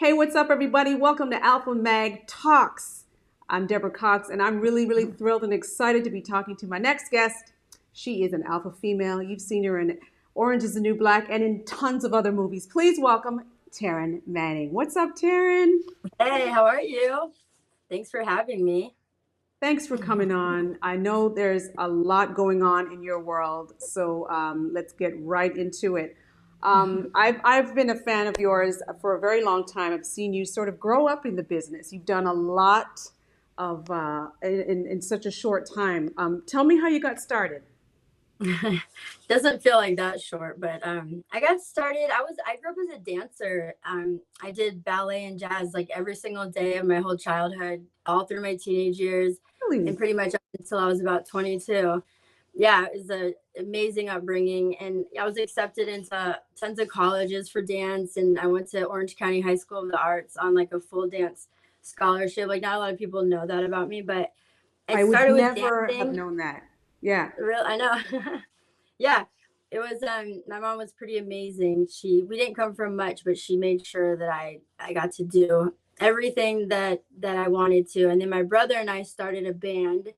Hey, what's up, everybody? Welcome to Alpha Mag Talks. I'm Deborah Cox, and I'm really thrilled and excited to be talking to my next guest. She is an alpha female. You've seen her in Orange is the New Black and in tons of other movies. Please welcome Tarryn Manning. What's up, Tarryn? Hey, how are you? Thanks for having me. Thanks for coming on. I know there's a lot going on in your world, so let's get right into it. I've been a fan of yours for a very long time. I've seen you sort of grow up in the business. You've done a lot of in such a short time. Tell me how you got started. Doesn't feel like that short, but I got started. I grew up as a dancer. I did ballet and jazz like every single day of my whole childhood, all through my teenage years, and Really? pretty much up until I was about 22. Yeah, it was an amazing upbringing, and I was accepted into tons of colleges for dance, and I went to Orange County High School of the Arts on like a full dance scholarship. Like not a lot of people know that about me, but I I would started with never have dancing. known that. Yeah. Real, I know. Yeah, it was my mom was pretty amazing. We didn't come from much, but she made sure that I got to do everything that I wanted to. And then my brother and I started a band,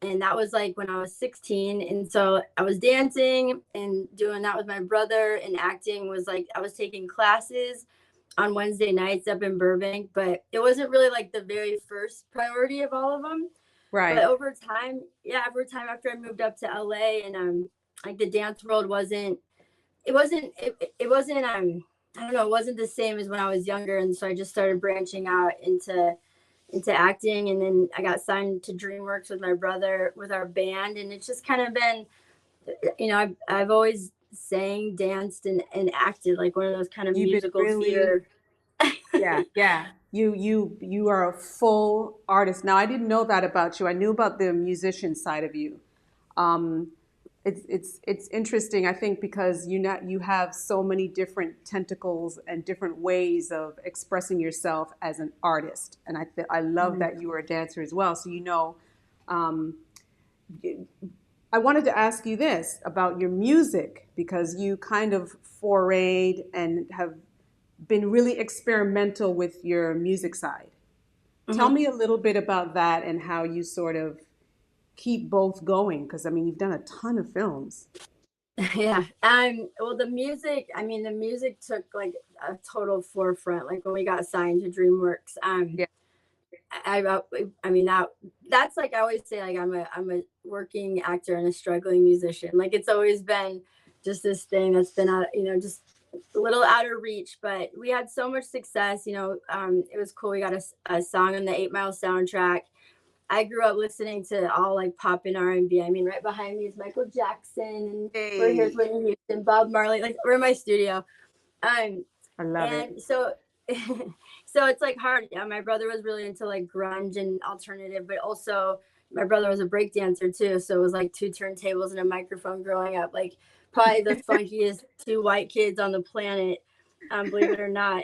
and that was like when I was 16. And so I was dancing and doing that with my brother, and acting was like I was taking classes on Wednesday nights up in Burbank, but it wasn't really like the very first priority of all of them. But Right. over time, yeah, over time after I moved up to LA, and like the dance world wasn't I don't know, it wasn't the same as when I was younger, and so I just started branching out into acting, and then I got signed to DreamWorks with my brother with our band, and it's just kind of been, I've always sang, danced, and acted like one of those kind of You've been musical really, theater. yeah. You are a full artist. Now, I didn't know that about you. I knew about the musician side of you. Um, it's interesting, I think, because you have so many different tentacles and different ways of expressing yourself as an artist. And I love Mhm. that you were a dancer as well. So um, I wanted to ask you this about your music because you kind of forayed and have been really experimental with your music side. Tell Mhm. me a little bit about that and how you sort of keep both going because I mean you've done a ton of films. Yeah. Well, the music took like a total forefront. Like when we got signed to DreamWorks, Yeah. I, I mean that's like I always say, like I'm a working actor and a struggling musician. Like it's always been just this thing that's been out, just a little out of reach. But we had so much success. It was cool. We got a song on the 8 Mile soundtrack. I grew up listening to all like pop and R&B. I mean, right behind me is Michael Jackson, and we're here's Hey, Whitney Houston, Bob Marley. Like we're in my studio. Um, I love it. and so so it's like hard. Yeah, my brother was really into like grunge and alternative, but also my brother was a break dancer too. So it was like two turntables and a microphone growing up. Like probably the funkiest two white kids on the planet, believe it or not.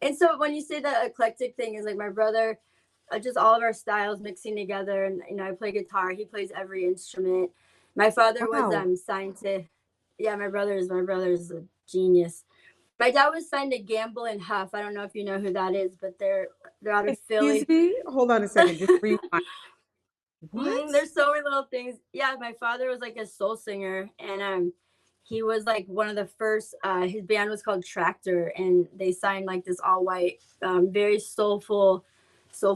And so when you say the eclectic thing is like my brother, just all of our styles mixing together, and I play guitar, he plays every instrument. My father was Wow. signed to, yeah, my brother's a genius. My dad was signed to Gamble and Huff. I don't know if you know who that is, but they're out of Excuse Philly. me. Hold on a second. Just rewind. What? There's so many little things. Yeah, my father was like a soul singer, and he was like one of the first. His band was called Tractor, and they signed like this all white, very soulful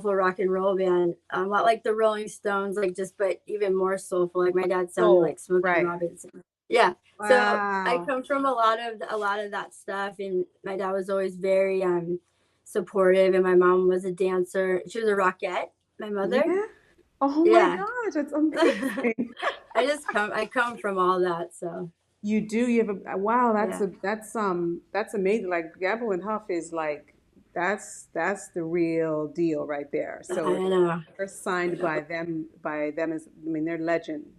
rock and roll band. A lot like the Rolling Stones, like just but even more soulful. Like my dad sounded Soul. like Smokey Right. Robinson. Yeah. So I Wow. come from a lot of that stuff, and my dad was always very supportive, and my mom was a dancer. She was a rockette. My mother. Yeah. Oh my Yeah. gosh, that's I amazing. come from all that, so You do. You have a wow. yeah. That's amazing. Like Gabble and Huff is like that's the real deal right there. I So know. they're signed by them as I mean they're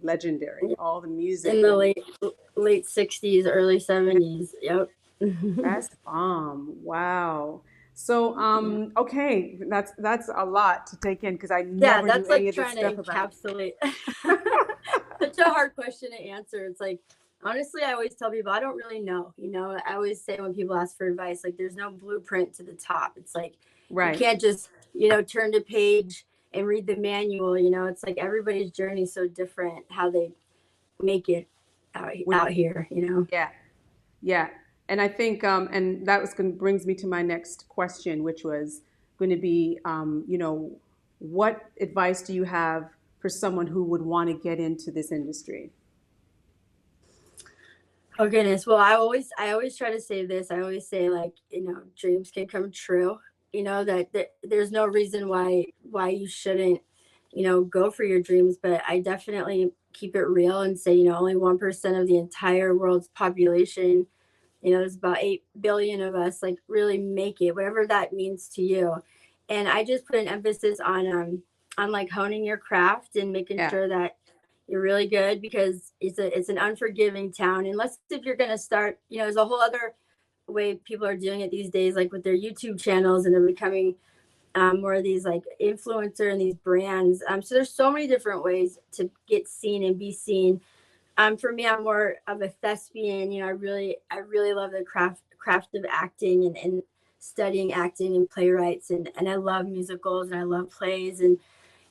legendary. All the music In the and late 60s, early yeah, 70s. Yep. that's bomb. Wow. So Yeah. okay, that's a lot to take in because I Yeah, never knew that's any like of this trying to stuff about encapsulate such a hard question to answer. It's like Honestly, I always tell people I don't really know. I always say when people ask for advice, like there's no blueprint to the top. It's like you Right. can't just, turn to page and read the manual. It's like everybody's journey is so different how they make it With out here. yeah, yeah. And I think and that was going brings me to my next question, which was going to be what advice do you have for someone who would want to get into this industry? Oh goodness. Well, I always try to say this. I always say, like, dreams can come true. That there's no reason why you shouldn't, go for your dreams. But I definitely keep it real and say, only 1% of the entire world's population, there's about 8 billion of us, like, really make it, whatever that means to you. And I just put an emphasis on like honing your craft and making Yeah, sure that you're really good, because it's an unforgiving town, unless if you're going to start, there's a whole other way people are doing it these days, like with their YouTube channels, and they're becoming more of these like influencer and these brands. So there's so many different ways to get seen and be seen. For me, I'm more of a thespian. I really love the craft of acting, and studying acting and playwrights, and I love musicals and I love plays, and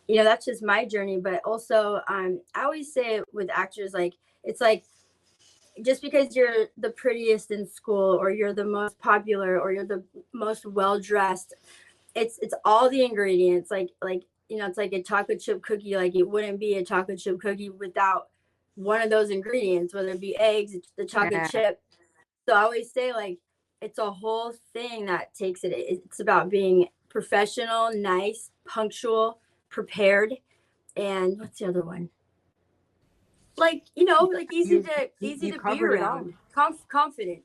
that's just my journey. But also, I always say with actors, like, it's like, just because you're the prettiest in school, or you're the most popular, or you're the most well dressed, it's all the ingredients. It's like a chocolate chip cookie. Like, it wouldn't be a chocolate chip cookie without one of those ingredients, whether it be eggs, the chocolate yeah. chip. So I always say, like, it's a whole thing that takes it. It's about being professional, nice, punctual, prepared, and what's the other one? Like, like You easy you to be covered it all. around, confident.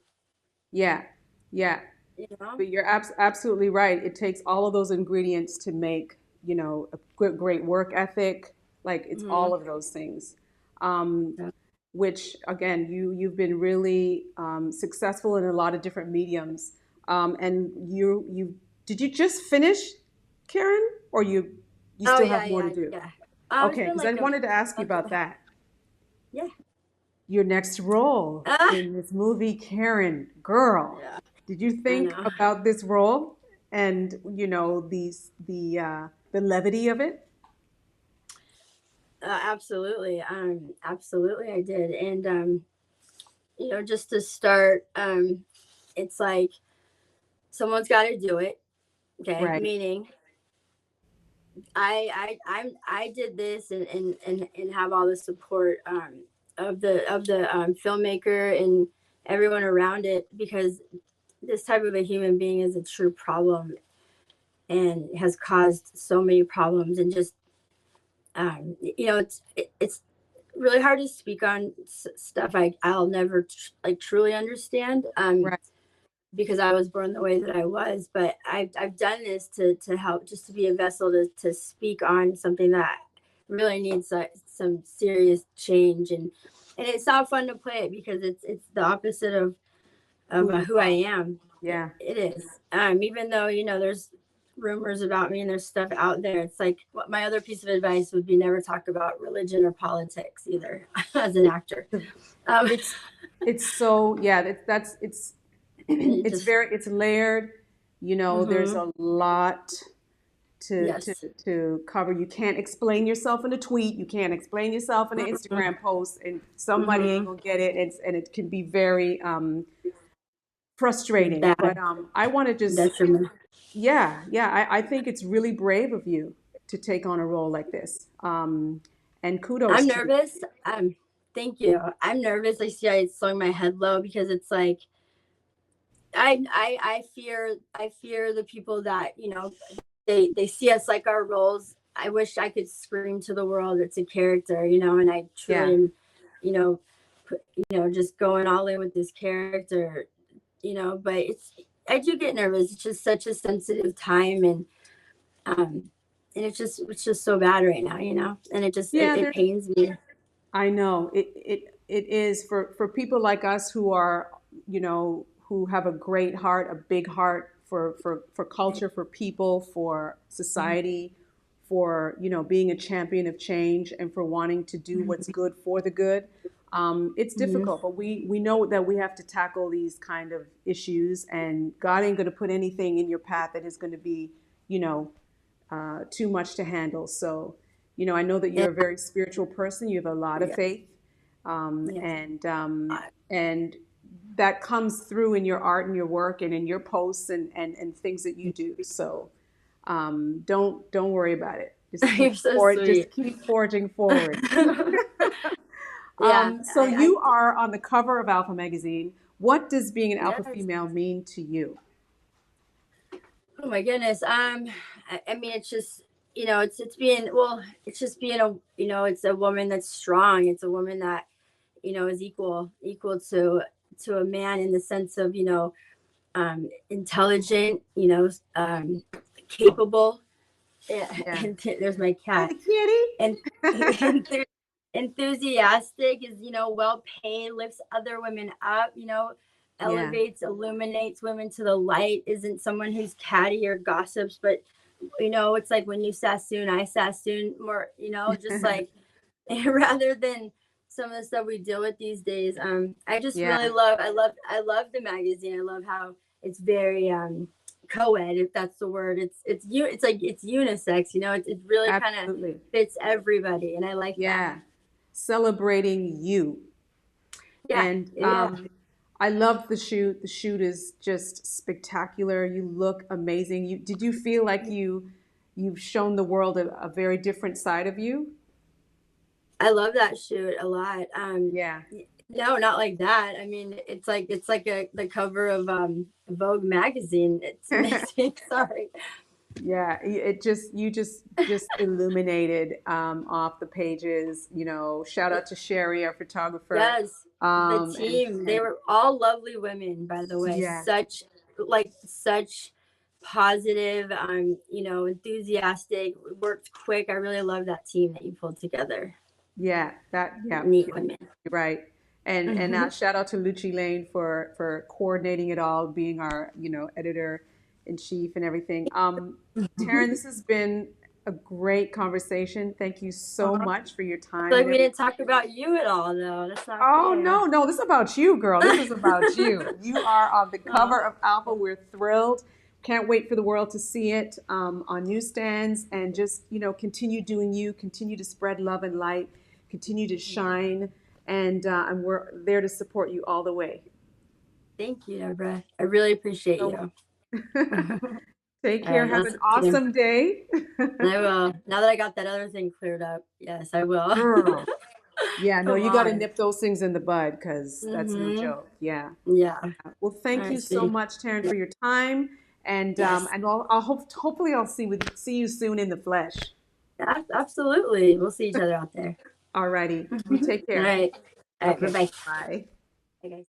Yeah, yeah. You know. But you're absolutely right. It takes all of those ingredients to make, a great work ethic. Like it's Hmm. all of those things. Um, Yeah. which again, you've been really successful in a lot of different mediums. And you did you just finish, Karen, or you Oh still yeah, have more to yeah, do? yeah. It's Okay, been because I like a wanted to ask you month and about a half. that. Yeah. Your next role Ah, in this movie, Karen, girl. yeah. Did you I think know. about this role and the levity of it? Absolutely. Absolutely, I did. And just to start, it's like someone's got to do it. Okay, Right. meaning I did this, and have all the support of the filmmaker and everyone around it, because this type of a human being is a true problem, and has caused so many problems, and just it's really hard to speak on stuff I'll never like truly understand, Right. because I was born the way that I was. But I've done this to help, just to be a vessel to speak on something that really needs some serious change. And it's not fun to play it, because it's the opposite of Who you who I are. am. it, Yeah. it is. Even though there's rumors about me and there's stuff out there, it's like, what my other piece of advice would be, never talk about religion or politics either as an actor. um It's it's so yeah, that's it's it it's just very it's layered. There's hmm a lot to to yes. to cover. You can't explain yourself in a tweet. You can't explain yourself in an Hmm. Instagram post, and somebody ain't Hmm. gonna get it. And it can be very frustrating. But Bad. I want to just, Detriment. yeah, yeah, I think it's really brave of you to take on a role like this. And kudos I'm to you. nervous. Thank you. I'm nervous. I see I slung my head low, because it's like, I fear the people that, they see us like our roles. I wish I could scream to the world it's a character, and I truly Yeah. am, you know, just going all in with this character, but I do get nervous. It's just such a sensitive time, um and it's just so bad right now, and Yeah, it pains me. I know it is for people like us who are, who have a great heart, a big heart for culture, for people, for society, for, being a champion of change and for wanting to do what's good for the good. It's difficult, but we know that we have to tackle these kind of issues, and God ain't going to put anything in your path that is going to be, you know, too much to handle. So, I know that Yeah. you're a very spiritual person. You have a lot of Yeah. faith, Yes. and that comes through in your art and your work and in your posts and things that you do. So, don't worry about it. You're so Just sweet. keep forging forward. Yeah. So you are on the cover of Alpha Magazine. What does being an alpha Yes. female mean to you? Oh my goodness. I mean, it's just, it's being, well, it's just being it's a woman that's strong. It's a woman that, is equal to a man in the sense of, intelligent, capable. Yeah, Yeah. and there's my Hi, cat. the kitty. And enthu- enthusiastic is, well paid, lifts other women up, Yeah. elevates, illuminates women to the light, isn't someone who's catty or gossips, but it's like when you sassoon, I sassoon more, just like rather than some of the stuff we deal with these days. I just really Yeah. love the magazine. I love how it's very co-ed, if that's the word. It's like it's unisex, it really kind of Absolutely. fits everybody, and I like that. Yeah. Celebrating you. Yeah, And yeah. I love the shoot. The shoot is just spectacular. You look amazing. Did you feel like you've shown the world a very different side of you? I love that shoot a lot. Yeah. No, not like that. I mean, it's like the cover of Vogue magazine. It's amazing. Sorry. Yeah, it just you just illuminated off the pages. Shout out to Sherry, our photographer. Yes, the And team. They were all lovely women, by the way. yeah, Such positive, enthusiastic, worked quick. I really love that team that you pulled together. yeah, Neat you're women. right. And Hmm. shout out to Lucci Lane for coordinating it all, being our editor in chief and everything. Taryn, this has been a great conversation. Thank you so much for your time Like and we everything. didn't talk about you at all, though. That's not Oh fair. no, no, this is about you, girl. This is about you. You are on the Oh, cover of Alpha. We're thrilled. Can't wait for the world to see it on newsstands, and just continue doing you. Continue to spread love and light. Continue to yeah. shine, and we're there to support you all the way. Thank you, Deborah. I really appreciate So you. take All care. right, Have I'll an see you soon. awesome day, I will. Now that I got that other thing cleared up, yes, I will. girl. Yeah, no, Come you got to on. nip those things in the bud because that's no Mm-hmm. joke. Yeah. Yeah. Well, All thank right, you so sweetie. much, Taryn, Yeah. for your time, and Yes. hopefully I'll see you soon in the flesh. Absolutely. We'll see each other out there. Alrighty, All you take care. right. All right. Bye Okay, bye. bye. Bye, guys.